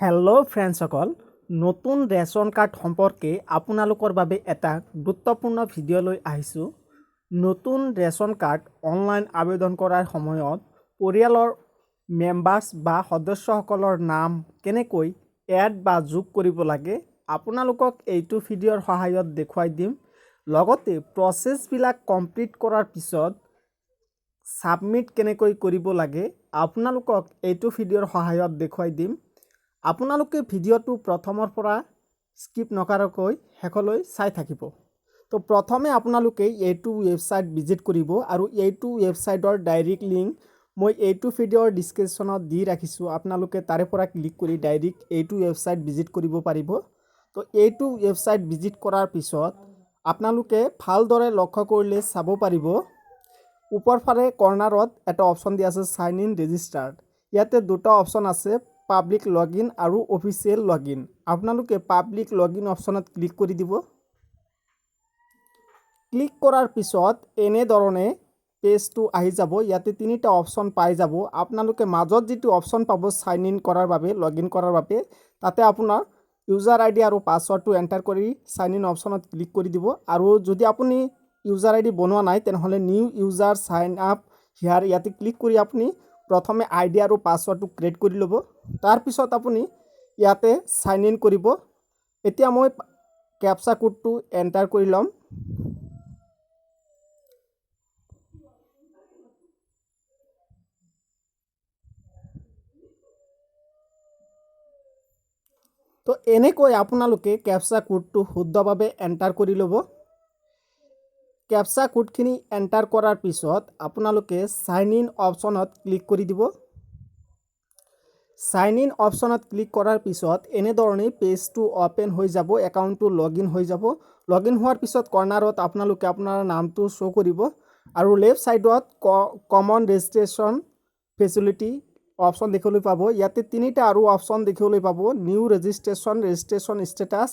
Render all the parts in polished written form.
Hello' ফ্ৰেণ্ডসকল, নতুন ration card সম্পৰ্কে আপোনালোকৰ বাবে এটা গুৰুত্বপূৰ্ণ ভিডিঅ' লৈ আহিছোঁ। নতুন ৰেচন কাৰ্ড অনলাইন আবেদন কৰাৰ সময়ত পৰিয়ালৰ মেম্বাৰ্ছ বা সদস্যসকলৰ নাম কেনেকৈ এড বা যোগ কৰিব লাগে আপোনালোকক এইটো ভিডিঅ'ৰ সহায়ত দেখুৱাই দিম। লগতে প্ৰচেছবিলাক কমপ্লিট কৰাৰ পিছত ছাবমিট কেনেকৈ কৰিব লাগে আপোনালোকক এইটো ভিডিঅ'ৰ সহায়ত দেখুৱাই দিম। আপোনালোকে ভিডিঅ'টো প্ৰথমৰ পৰা স্কিপ নকৰাকৈ শেষলৈ চাই থাকিব। তো প্ৰথমে আপোনালোকে এইটো ৱেবছাইট ভিজিট কৰিব আৰু এইটো ৱেবছাইটৰ ডাইৰেক্ট লিংক মই এইটো ভিডিঅ'ৰ ডিছক্ৰিপশ্যনত দি ৰাখিছোঁ। আপোনালোকে তাৰে পৰা ক্লিক কৰি ডাইৰেক্ট এইটো ৱেবছাইট ভিজিট কৰিব পাৰিব। তো এইটো ৱেবছাইট ভিজিট কৰাৰ পিছত আপোনালোকে ভালদৰে লক্ষ্য কৰিলে চাব পাৰিব ওপৰ ফালে কৰ্নাৰত এটা অপশ্যন দিয়া আছে সাইন ইন ৰেজিষ্টাৰ্ড। ইয়াতে দুটা অপশ্যন আছে, পাব্লিক লগইন আৰু অফিচিয়েল লগইন। আপোনালোকে পাব্লিক লগইন অপশ্যনত ক্লিক কৰি দিব। ক্লিক কৰাৰ পিছত এনেধৰণে পেজটো আহি যাব। ইয়াতে তিনিটা অপশ্যন পাই যাব। আপোনালোকে মাজত যিটো অপশ্যন পাব সাইন ইন কৰাৰ বাবে, লগইন কৰাৰ বাবে, তাতে আপোনাৰ ইউজাৰ আই ডি আৰু পাছৱৰ্ডটো এণ্টাৰ কৰি সাইন ইন অপশ্যনত ক্লিক কৰি দিব। আৰু যদি আপুনি ইউজাৰ আই ডি বনোৱা নাই তেনেহ'লে নিউ ইউজাৰ সাইন আপ হিয়াৰ ইয়াতে ক্লিক কৰি আপুনি প্ৰথমে আই ডি আৰু পাছৱৰ্ডটো ক্ৰিয়েট কৰি ল'ব। তাৰপিছত আপুনি ইয়াতে সাইন ইন কৰিব। এতিয়া মই কেপচা কোডটো এণ্টাৰ কৰি ল'ম। তো এনেকৈ আপোনালোকে কেপচা কোডটো শুদ্ধভাৱে এণ্টাৰ কৰি ল'ব। কেপচা কোডখিনি এণ্টাৰ কৰাৰ পিছত আপোনালোকে সাইন ইন অপশ্যনত ক্লিক কৰি দিব। সাইন ইন অপশ্যনত ক্লিক কৰাৰ পিছত এনেধৰণে পেজটো অ'পেন হৈ যাব, একাউণ্টটো লগইন হৈ যাব। লগইন হোৱাৰ পিছত কৰ্নাৰত আপোনালোকে আপোনাৰ নামটো শ্ব' কৰিব আৰু লেফ্ট ছাইডত কমন ৰেজিষ্ট্ৰেশ্যন ফেচিলিটি অপশ্যন দেখিবলৈ পাব। ইয়াতে তিনিটা আৰু অপশ্যন দেখিবলৈ পাব, new registration status,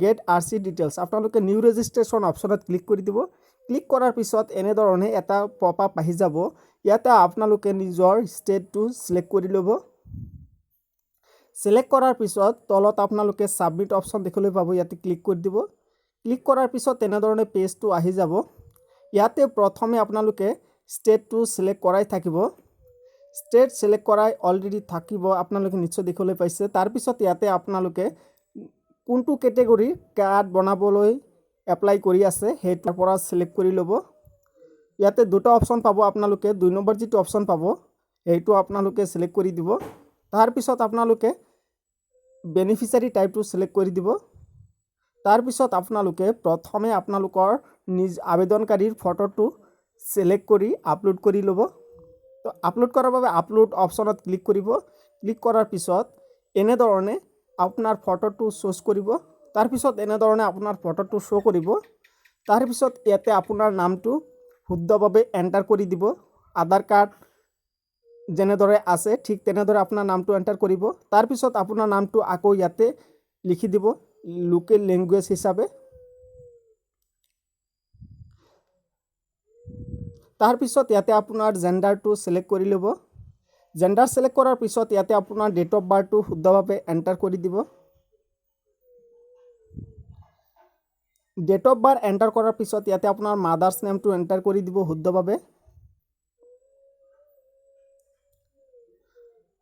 get RC details. আপোনালোকে নিউ ৰেজিষ্ট্ৰেশ্যন অপশ্যনত ক্লিক কৰি দিব। ক্লিক কৰাৰ পিছত এনেধৰণে এটা পপ আপ আহি যাব। ইয়াতে আপোনালোকে নিজৰ ষ্টেটটো চিলেক্ট কৰি ল'ব। চিলেক্ট কৰাৰ পিছত তলত আপোনালোকে ছাবমিট অপশ্যন দেখিবলৈ পাব, ইয়াতে ক্লিক কৰি দিব। ক্লিক কৰাৰ পিছত তেনেধৰণে পেজটো আহি যাব। ইয়াতে প্ৰথমে আপোনালোকে ষ্টেটটো চিলেক্ট কৰাই থাকিব। ষ্টেট চিলেক্ট কৰাই অলৰেডি থাকিব, আপোনালোকে নিশ্চয় দেখিবলৈ পাইছে। তাৰপিছত ইয়াতে আপোনালোকে কোনটো কেটেগৰীৰ কাৰ্ড বনাবলৈ এপ্লাই কৰি আছে সেইটোৰ পৰা চিলেক্ট কৰি ল'ব। ইয়াতে দুটা অপশ্যন পাব, আপোনালোকে 2 নম্বৰ যিটো অপশ্যন পাব সেইটো আপোনালোকে চিলেক্ট কৰি দিব। তাৰপিছত আপোনালোকে বেনিফিচিয়াৰী টাইপটো চিলেক্ট কৰি দিব। তাৰপিছত আপোনালোকে প্ৰথমে আপোনালোকৰ আবেদনকাৰীৰ ফটোটো চিলেক্ট কৰি আপলোড কৰি ল'ব। তো আপলোড কৰাৰ বাবে আপলোড অপশ্যনত ক্লিক কৰিব। ক্লিক কৰাৰ পিছত এনেধৰণে আপোনাৰ ফটোটো চুজ কৰিব। তাৰপিছত এনেধৰণে আপোনাৰ ফটোটো শ্ব' কৰিব। তাৰপিছত ইয়াতে আপোনাৰ নামটো শুদ্ধভাৱে এণ্টাৰ কৰি দিব। আধাৰ কাৰ্ড যেনেদৰে আছে ঠিক তেনেদৰে আপোনাৰ নামটো এণ্টাৰ কৰিব। তাৰপিছত আপোনাৰ নামটো আকৌ ইয়াতে লিখি দিব লোকেল লেংগুৱেজ হিচাপে। তাৰপিছত ইয়াতে আপোনাৰ জেণ্ডাৰটো চিলেক্ট কৰি ল'ব। জেণ্ডাৰ চিলেক্ট কৰাৰ পিছত ইয়াতে আপোনাৰ ডেট অফ বাৰ্থটো শুদ্ধভাৱে এণ্টাৰ কৰি দিব। ডেট অফ বাৰ্থ এণ্টাৰ কৰাৰ পিছত ইয়াতে আপোনাৰ মাদাৰ্ছ নেমটো এণ্টাৰ কৰি দিব শুদ্ধভাৱে।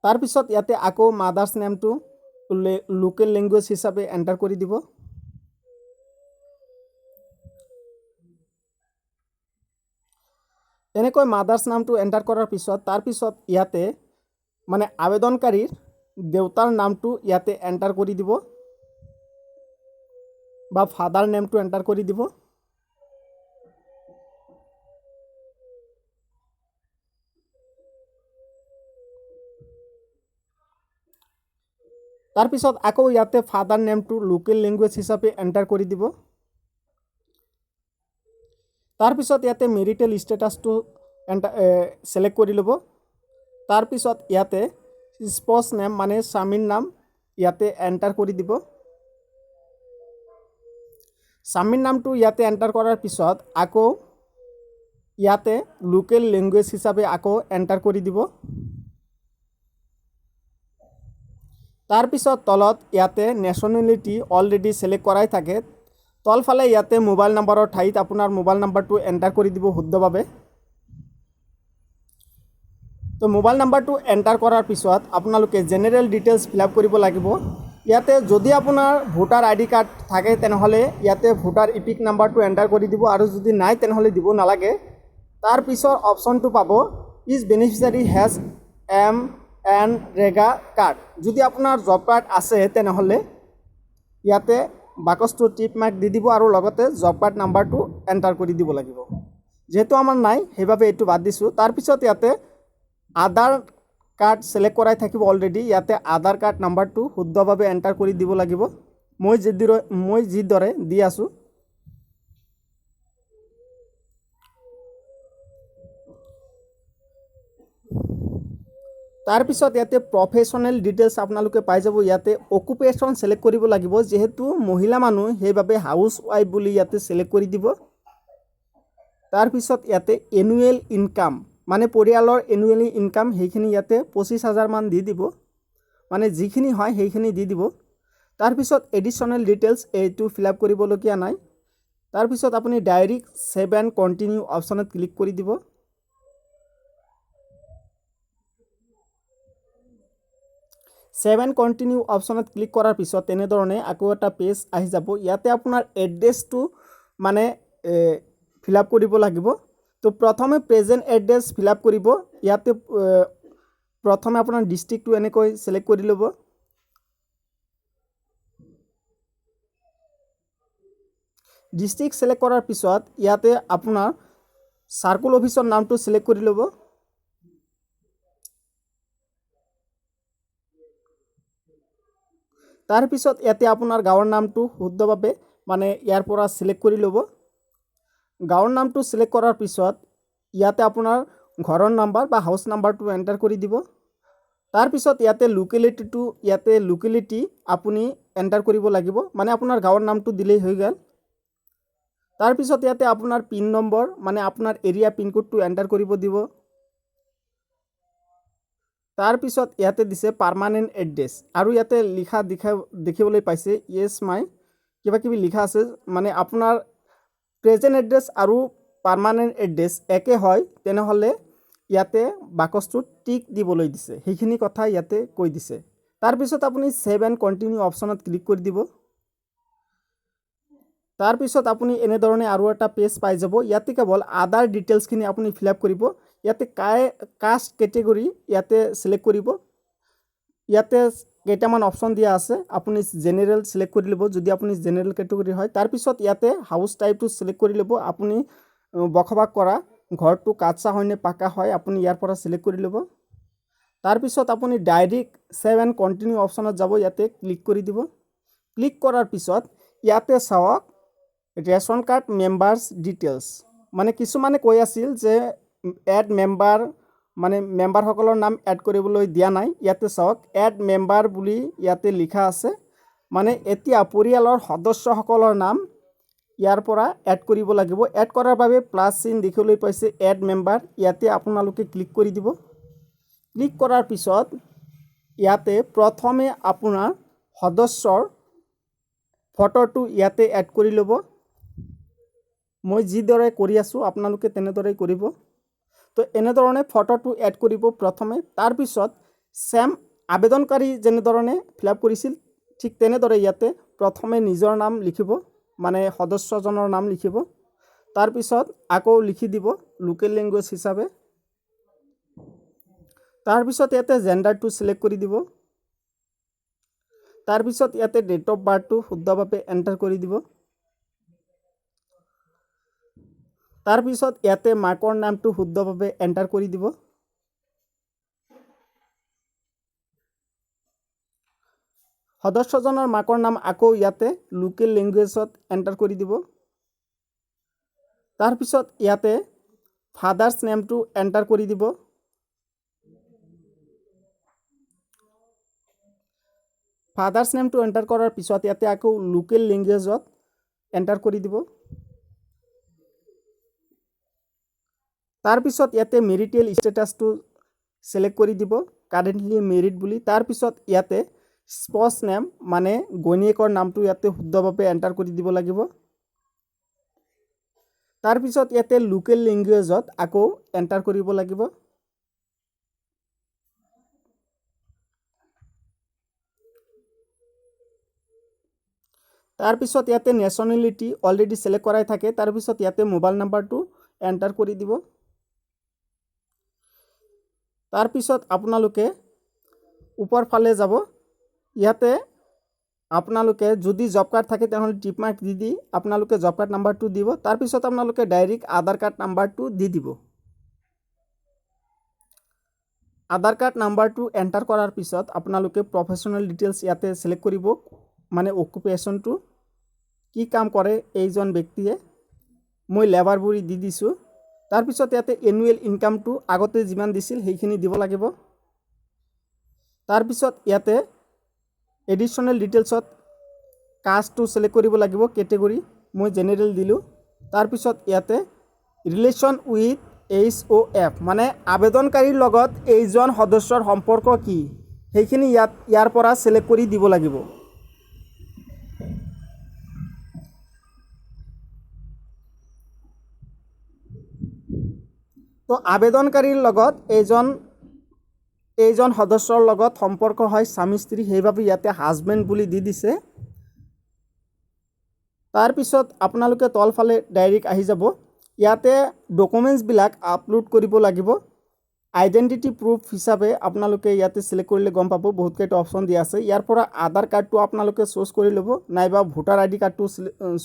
তাৰপিছত ইয়াতে আকৌ মাদাৰ্ছ নেমটো লোকেল লেংগুৱেজ হিচাপে এণ্টাৰ কৰি দিব। এনেকৈ মাদাৰ্ছ নামটো এণ্টাৰ কৰাৰ পিছত তাৰপিছত ইয়াতে মানে আবেদনকাৰীৰ দেউতাৰ নামটো ইয়াতে এণ্টাৰ কৰি দিব বা ফাদাৰ নেমটো এণ্টাৰ কৰি দিব। তাৰপিছত আকৌ ইয়াতে ফাদাৰ নেমটো লোকেল লেংগুৱেজ হিচাপে এণ্টাৰ কৰি দিব। তাৰপিছত ইয়াতে মেৰিটেল ষ্টেটাছটো চিলেক্ট কৰি ল'ব। তাৰপিছত ইয়াতে স্পৌছ নেম মানে স্বামীৰ নাম ইয়াতে এণ্টাৰ কৰি দিব। স্বামীৰ নামটো ইয়াতে এণ্টাৰ কৰাৰ পিছত আকৌ ইয়াতে লোকেল লেংগুৱেজ হিচাপে আকৌ এণ্টাৰ কৰি দিব। তাৰপিছত তলত ইয়াতে নেশ্যনেলিটি অলৰেডি সিলেক্ট কৰাই থাকে তলফালে ইয়াতে মোবাইল নম্বৰৰ ঠাইত আপোনাৰ মোবাইল নম্বৰটো এণ্টাৰ কৰি দিব শুদ্ধভাৱে তো মোবাইল নম্বৰটো এণ্টাৰ কৰাৰ পিছত আপোনালোকে জেনেৰেল ডিটেইলছ ফিল আপ কৰিব লাগিব ইয়াতে যদি আপোনাৰ ভোটাৰ আইডি কাৰ্ড থাকে তেনেহলে ইয়াতে ভোটাৰ ইপিক নাম্বাৰটো এণ্টাৰ কৰি দিব আৰু যদি নাই তেনেহলে দিব নালাগে তাৰ পিছৰ অপচনটো পাব is beneficiary has N REGA card যদি আপোনাৰ জব কাৰ্ড আছে তেনেহলে ইয়াতে বাকচটো টিপ মাৰ্ক দি দিব আৰু লগতে জব কাৰ্ড নাম্বাৰটো এণ্টাৰ কৰি দিব লাগিব যেহেতু আমাৰ নাই সেইভাবে এইটো বাদ দিছোঁ তাৰ পিছত ইয়াতে আধাৰ কাৰ্ড সিলেক্ট কৰাই থাকিব অলৰেডি ইয়াতে আধাৰ কাৰ্ড নাম্বাৰটো শুদ্ধভাৱে এণ্টাৰ কৰি দিব লাগিব মই যিদৰে দি আছোঁ তাৰ পিছত ইয়াতে প্ৰফেশনেল ডিটেইলছ আপোনালোকে পাই যাব ইয়াতে অকুপেশ্যন সিলেক্ট কৰিব লাগিব যেহেতু মহিলা মানুহ সেইভাবে হাউস ওয়াইফ বুলি ইয়াতে সিলেক্ট কৰি দিব তাৰ পিছত ইয়াতে এনুৱেল ইনকাম মানে পৰিয়ালৰ এনুৱেলি ইনকাম সেইখিনি ইয়াতে 25,000 মান দি দিব মানে যিখিনি হয় সেইখিনি দি দিব তাৰ পিছত এডিশনাল ডিটেইলছ এইটো ফিল আপ কৰিবলগীয়া নাই তাৰ পিছত আপুনি ডাইৰেক্ট সেভ এণ্ড কন্টিনিউ অপচনত ক্লিক কৰি দিব সেভ এণ্ড কন্টিনিউ অপচনত ক্লিক কৰাৰ পিছত তেনেধৰণে আকৌ এটা পেজ আহি যাব ইয়াতে আপোনাৰ এড্ৰেছটো মানে ফিল আপ কৰিব লাগিব তো প্ৰথমে প্ৰেজেন্ট এড্ৰেছ ফিল আপ কৰিব ইয়াতে প্ৰথমে আপোনাৰ ডিস্ট্ৰিক্টটো এনেকৈ সিলেক্ট কৰি ল'ব ডিস্ট্ৰিক্ট সিলেক্ট কৰাৰ পিছত ইয়াতে আপোনাৰ সাৰ্কুল অফিচৰ নামটো সিলেক্ট কৰি ল'ব তাৰ পিছত ইয়াতে আপোনাৰ গাঁৱৰ নামটো শুদ্ধভাৱে মানে ইয়াৰ পৰা সিলেক্ট কৰি ল'ব গাঁৱৰ নামটো সিলেক্ট কৰাৰ পিছত ইয়াতে আপোনাৰ ঘৰৰ নাম্বাৰ বা হাউস নাম্বাৰটো এণ্টাৰ কৰি দিব তাৰ পিছত ইয়াতে লোকেলিটি আপুনি এণ্টাৰ কৰিব লাগিব মানে আপোনাৰ গাঁৱৰ নামটো দিলেই হৈ গ'ল তাৰ পিছত ইয়াতে আপোনাৰ পিন নম্বৰ মানে আপোনাৰ এৰিয়া পিন কোডটো এণ্টাৰ কৰিব দিব তাৰ পিছত ইয়াতে দিছে পাৰ্মানেন্ট এড্ৰেছ আৰু ইয়াতে লিখা দেখিবলৈ পাইছে ইয়েস মাই কিবা কিবি লিখা আছে মানে আপোনাৰ প্ৰেজেন্ট এড্ৰেছ আৰু পাৰ্মানেন্ট এড্ৰেছ একে হয় তেনেহলে ইয়াতে বাকচটো টিক দিবলৈ দিছে সেইখিনি কথা ইয়াতে কৈ দিছে তাৰ পিছত আপুনি সেভ এণ্ড কন্টিনিউ অপচনত ক্লিক কৰি দিব তাৰ পিছত আপুনি এনে ধৰণে আৰু এটা পেজ পাই যাব ইয়াতে কেৱল আদাৰ ডিটেইলছখিনি আপুনি ফিল আপ কৰিব ইয়াতে কাষ্ট কেটেগৰী ইয়াতে সিলেক্ট কৰিব ইয়াতে কেইটামান অপচন দিয়া আছে আপুনি জেনাৰেল সিলেক্ট কৰি ল'ব যদি আপুনি জেনাৰেল কেটেগৰী হয় তাৰ পিছত ইয়াতে হাউস টাইপটো সিলেক্ট কৰি ল'ব আপুনি বসবাস কৰা ঘৰটো কাঁচা হয় নে পাকা হয় আপুনি ইয়াৰ পৰা সিলেক্ট কৰি ল'ব তাৰ পিছত আপুনি ডাইৰেক্ট সেভ এণ্ড কন্টিনিউ অপচনত যাব ইয়াতে ক্লিক কৰি দিব ক্লিক কৰাৰ পিছত ইয়াতে চাওক ৰেশন কাৰ্ড মেম্বাৰ্ছ ডিটেইলছ মানে কিছুমানে কৈ আছিল যে এড মেম্বাৰ মানে মেম্বাৰসকলৰ নাম এড কৰিবলৈ দিয়া নাই ইয়াতে চাওক এড মেম্বাৰ বুলি ইয়াতে লিখা আছে মানে এতিয়া পৰিয়ালৰ সদস্যসকলৰ নাম ইয়াৰ পৰা এড কৰিব লাগিব এড কৰাৰ বাবে প্লাস চিন দেখিবলৈ পাইছে এড মেম্বাৰ ইয়াতে আপোনালোকে ক্লিক কৰি দিব ক্লিক কৰাৰ পিছত ইয়াতে প্ৰথমে আপোনাৰ সদস্যৰ ফটোটো ইয়াতে এড কৰি ল'ব মই যিদৰে কৰি আছোঁ আপোনালোকে তেনেদৰে কৰিব তো এনেধৰণে ফটোটো এড কৰিব প্ৰথমে তাৰ পিছত সেম আবেদনকাৰী যেনেধৰণে ফিল আপ কৰিছিল ঠিক তেনেদৰে ইয়াতে প্ৰথমে নিজৰ নাম লিখিব মানে সদস্যজনৰ নাম লিখিব তাৰ পিছত আকৌ লিখি দিব লোকেল ল্যাঙ্গুৱেজ হিচাপে তাৰ পিছত ইয়াতে জেন্ডাৰটো সিলেক্ট কৰি দিব তাৰ পিছত ইয়াতে ডেট অফ বাৰ্থটো শুদ্ধভাৱে এণ্টাৰ কৰি দিব তাৰ পিছত ইয়াতে মাকৰ নামটো শুদ্ধভাৱে এণ্টাৰ কৰি দিব সদস্যজনৰ মাকৰ নাম আকৌ ইয়াতে লোকেল ল্যাঙ্গুৱেজত এণ্টাৰ কৰি দিব তাৰ পিছত ইয়াতে ফাদাৰ্স নেমটো এণ্টাৰ কৰি দিব ফাদাৰ্স নেমটো এণ্টাৰ কৰাৰ পিছত ইয়াতে আকৌ লোকেল ল্যাঙ্গুৱেজত এণ্টাৰ কৰি দিব তাৰ পিছত ইয়াতে মেৰিটেল ষ্টেটাসটো সিলেক্ট কৰি দিব কাৰেন্টলি মেৰিড বুলি তাৰ পিছত ইয়াতে স্প'জ নেম মানে ঘৈণীয়েকৰ নামটো ইয়াতে শুদ্ধভাৱে এণ্টাৰ কৰি দিব লাগিব। তাৰপিছত ইয়াতে লোকেল লেংগুৱেজত আকৌ এণ্টাৰ কৰিব লাগিব। তাৰপিছত ইয়াতে নেশ্যনেলিটি অলৰেডি চিলেক্ট কৰাই থাকে। তাৰপিছত ইয়াতে মোবাইল নাম্বাৰটো এণ্টাৰ কৰি দিব। তাৰপিছত আপোনালোকে ওপৰ ফালে যাব। ইয়াতে আপোনালোকে যদি জব কাৰ্ড থাকে তেনেহ'লে টিক মাৰ্ক দি আপোনালোকে জব কাৰ্ড নাম্বাৰটো দিব। তাৰপিছত আপোনালোকে ডাইৰেক্ট আধাৰ কাৰ্ড নাম্বাৰটো দি দিব। আধাৰ কাৰ্ড নাম্বাৰটো এণ্টাৰ কৰাৰ পিছত আপোনালোকে প্ৰফেশ্যনেল ডিটেইলছ ইয়াতে চিলেক্ট কৰিব, মানে অকুপেশ্যনটো কি কাম কৰে এইজন ব্যক্তিয়ে। মই লেবাৰ বুলি দি দিছোঁ। তাৰপিছত ইয়াতে এনুৱেল ইনকামটো আগতে যিমান দিছিল সেইখিনি দিব লাগিব। তাৰপিছত ইয়াতে এডিশ্যনেল ডিটেইলছত কাষ্টটো চিলেক্ট কৰিব লাগিব, কেটেগৰী মই জেনেৰেল দিলোঁ। তাৰপিছত ইয়াতে ৰিলেশ্যন উইথ HOF মানে আবেদনকাৰীৰ লগত এইজন সদস্যৰ সম্পৰ্ক কি সেইখিনি ইয়াৰ পৰা চিলেক্ট কৰি দিব লাগিব। তো আবেদনকাৰীৰ লগত এইজন সদস্যৰ লগত সম্পৰ্ক হয় স্বামী স্ত্ৰী, সেইবাবে ইয়াতে হাজবেণ্ড বুলি দি দিছে। তাৰপিছত আপোনালোকে তলফালে ডাইৰেক্ট আহি যাব। ইয়াতে ডকুমেণ্টছবিলাক আপলোড কৰিব লাগিব। আইডেণ্টিটি প্ৰুফ হিচাপে আপোনালোকে ইয়াতে চিলেক্ট কৰিলে গম পাব বহুতকেইটা অপশ্যন দিয়া আছে। ইয়াৰ পৰা আধাৰ কাৰ্ডটো আপোনালোকে চুজ কৰি ল'ব, নাইবা ভোটাৰ ID কাৰ্ডটো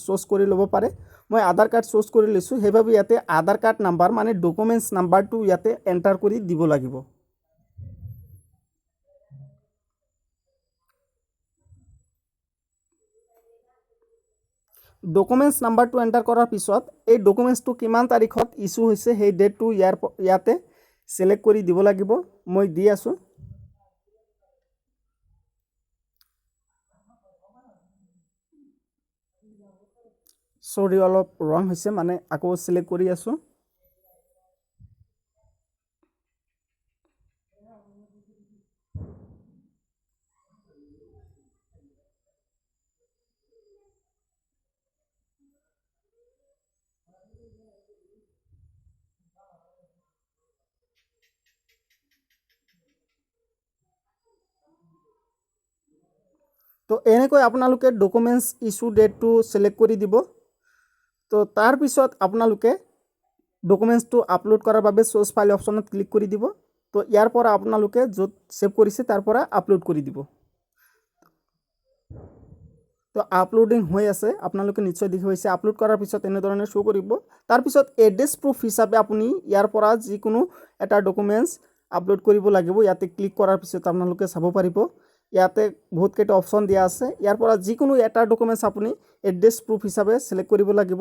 চুজ কৰি ল'ব পাৰে। মই আধাৰ কাৰ্ড চুজ কৰি লৈছোঁ, সেইবাবে ইয়াতে আধাৰ কাৰ্ড নাম্বাৰ মানে ডকুমেণ্টছ নাম্বাৰটো ইয়াতে এণ্টাৰ কৰি দিব লাগিব। ডকুমেণ্টছ নাম্বাৰটো এণ্টাৰ কৰাৰ পিছত এই ডকুমেণ্টছটো কিমান তাৰিখত ইছ্যু হৈছে সেই ডেটটো ইয়াতে চিলেক্ট কৰি দিব লাগিব। মই দি আছোঁ। চৰি অলপ ৰং হৈছে, মানে আকৌ চিলেক্ট কৰি আছোঁ। তো এনেকৈ আপোনালোকে ডকুমেণ্টছ ইছ্যু ডেটটো চিলেক্ট কৰি দিব। তো তাৰপিছত আপোনালোকে ডকুমেণ্টছটো আপলোড কৰাৰ বাবে চ'ৰ্চ ফাইল অপশ্যনত ক্লিক কৰি দিব। তো ইয়াৰ পৰা আপোনালোকে য'ত ছেভ কৰিছে তাৰ পৰা আপলোড কৰি দিব। তো আপলোডিং হৈ আছে, আপোনালোকে নিশ্চয় দেখি হৈছে। আপলোড কৰাৰ পিছত এনেধৰণে শ্ব' কৰিব। তাৰপিছত এড্ৰেছ প্ৰুফ হিচাপে আপুনি ইয়াৰ পৰা যিকোনো এটা ডকুমেণ্টছ আপলোড কৰিব লাগিব। ইয়াতে ক্লিক কৰাৰ পিছত আপোনালোকে চাব পাৰিব ইয়াতে বহুতকেইটা অপশ্যন দিয়া আছে। ইয়াৰ পৰা যিকোনো এটা ডকুমেণ্টছ আপুনি এড্ৰেছ প্ৰুফ হিচাপে চিলেক্ট কৰিব লাগিব।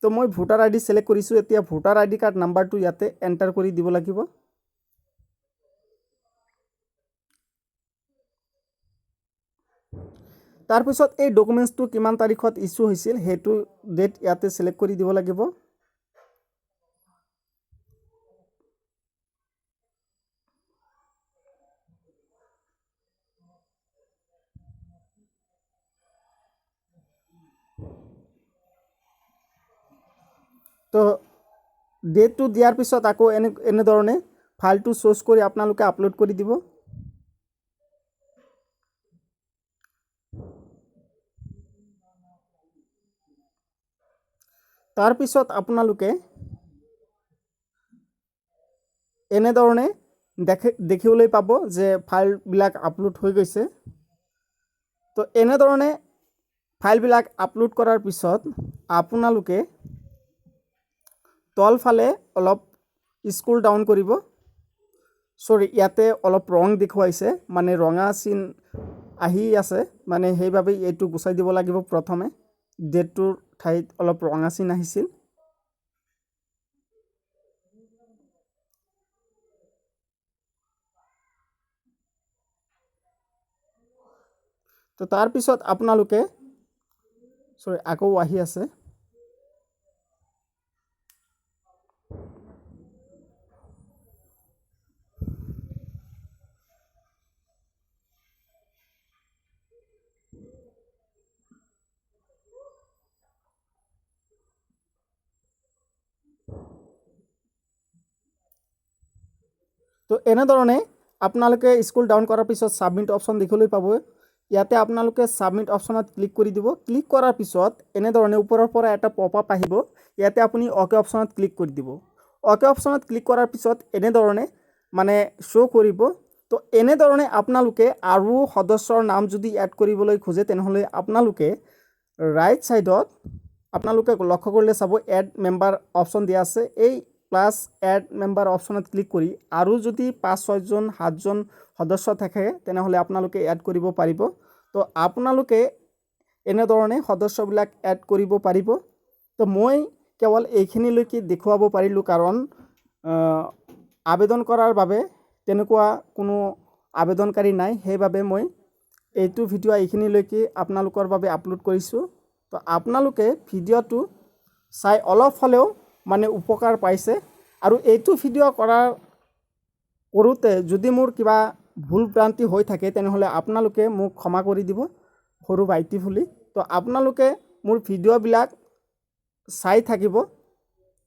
তো মই ভোটাৰ ID চিলেক্ট কৰিছোঁ। এতিয়া ভোটাৰ ID কাৰ্ড নাম্বাৰটো ইয়াতে এণ্টাৰ কৰি দিব লাগিব। তাৰপিছত এই ডকুমেণ্টছটো কিমান তাৰিখত ইছ্যু হৈছিল সেইটো ডেট ইয়াতে চিলেক্ট কৰি দিব লাগিব। তো ডেটটো দিয়াৰ পিছত আকৌ এনেধৰণে ফাইলটো চুজ কৰি আপোনালোকে আপলোড কৰি দিব। তাৰপিছত আপোনালোকে এনেধৰণে দেখিবলৈ পাব যে ফাইলবিলাক আপলোড হৈ গৈছে। তো এনেধৰণে ফাইলবিলাক আপলোড কৰাৰ পিছত আপোনালোকে তলফালে অলপ স্ক্ৰল ডাউন কৰিব। চৰি, ইয়াতে অলপ ৰং দেখুৱাইছে, মানে ৰঙা চিন আহি আছে, মানে সেইবাবে এইটো গুচাই দিব লাগিব। প্ৰথমে ডেটটোৰ ঠাইত অলপ ৰঙা চিন আহিছিল। তো তাৰপিছত আপোনালোকে চৰি আকৌ আহি আছে। তো এনেধৰণে আপোনালোকে স্কুল ডাউন কৰাৰ পিছত ছাবমিট অপশ্যন দেখিবলৈ পাব। ইয়াতে আপোনালোকে ছাবমিট অপশ্যনত ক্লিক কৰি দিব। ক্লিক কৰাৰ পিছত এনেধৰণে ওপৰৰ পৰা এটা পপ আপ আহিব। ইয়াতে আপুনি অ'কে অপশ্যনত ক্লিক কৰি দিব। অ'কে অপশ্যনত ক্লিক কৰাৰ পিছত এনেধৰণে মানে শ্ব' কৰিব। তো এনেধৰণে আপোনালোকে আৰু সদস্যৰ নাম যদি এড কৰিবলৈ খোজে তেনেহ'লে আপোনালোকে ৰাইট ছাইডত আপোনালোকে লক্ষ্য কৰিলে চাব এড মেম্বাৰ অপশ্যন দিয়া আছে। এই প্লাছ এড মেম্বাৰ অপশ্যনত ক্লিক কৰি আৰু যদি 5-6 জন 7 জন সদস্য থাকে তেনেহ'লে আপোনালোকে এড কৰিব পাৰিব। তো আপোনালোকে এনেধৰণে সদস্যবিলাক এড কৰিব পাৰিব। তো মই কেৱল এইখিনিলৈকে দেখুৱাব পাৰিলোঁ, কাৰণ আবেদন কৰাৰ বাবে তেনেকুৱা কোনো আবেদনকাৰী নাই, সেইবাবে মই এইটো ভিডিঅ' এইখিনিলৈকে আপোনালোকৰ বাবে আপলোড কৰিছোঁ। তো আপোনালোকে ভিডিঅ'টো চাই অলপ হ'লেও মানে উপকাৰ পাইছে। আৰু এইটো ভিডিঅ' কৰোঁতে যদি মোৰ কিবা ভুল ভ্ৰান্তি হৈ থাকে তেনেহ'লে আপোনালোকে মোক ক্ষমা কৰি দিব, সৰু ভাইটি বুলি। তো আপোনালোকে মোৰ ভিডিঅ'বিলাক চাই থাকিব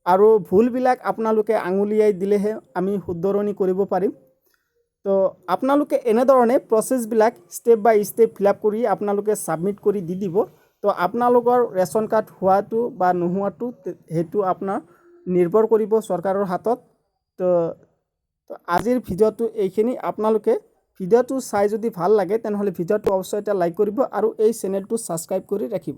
আৰু ভুলবিলাক আপোনালোকে আঙুলিয়াই দিলেহে আমি শুধৰণি কৰিব পাৰিম। তো আপোনালোকে এনেধৰণে প্ৰচেছবিলাক ষ্টেপ বাই ষ্টেপ ফিল আপ কৰি আপোনালোকে ছাবমিট কৰি দি দিব। তো আপোনালোকৰ ৰেচন কাৰ্ড হোৱাটো বা নোহোৱাটো সেইটো আপোনাৰ নিৰ্ভৰ কৰিব চৰকাৰৰ হাতত। তো আজিৰ ভিডিঅ'টো এইখিনি। আপোনালোকে ভিডিঅ'টো চাই যদি ভাল লাগে তেনেহ'লে ভিডিঅ'টো অৱশ্যে এটা লাইক কৰিব আৰু এই চেনেলটো ছাবস্ক্ৰাইব কৰি ৰাখিব।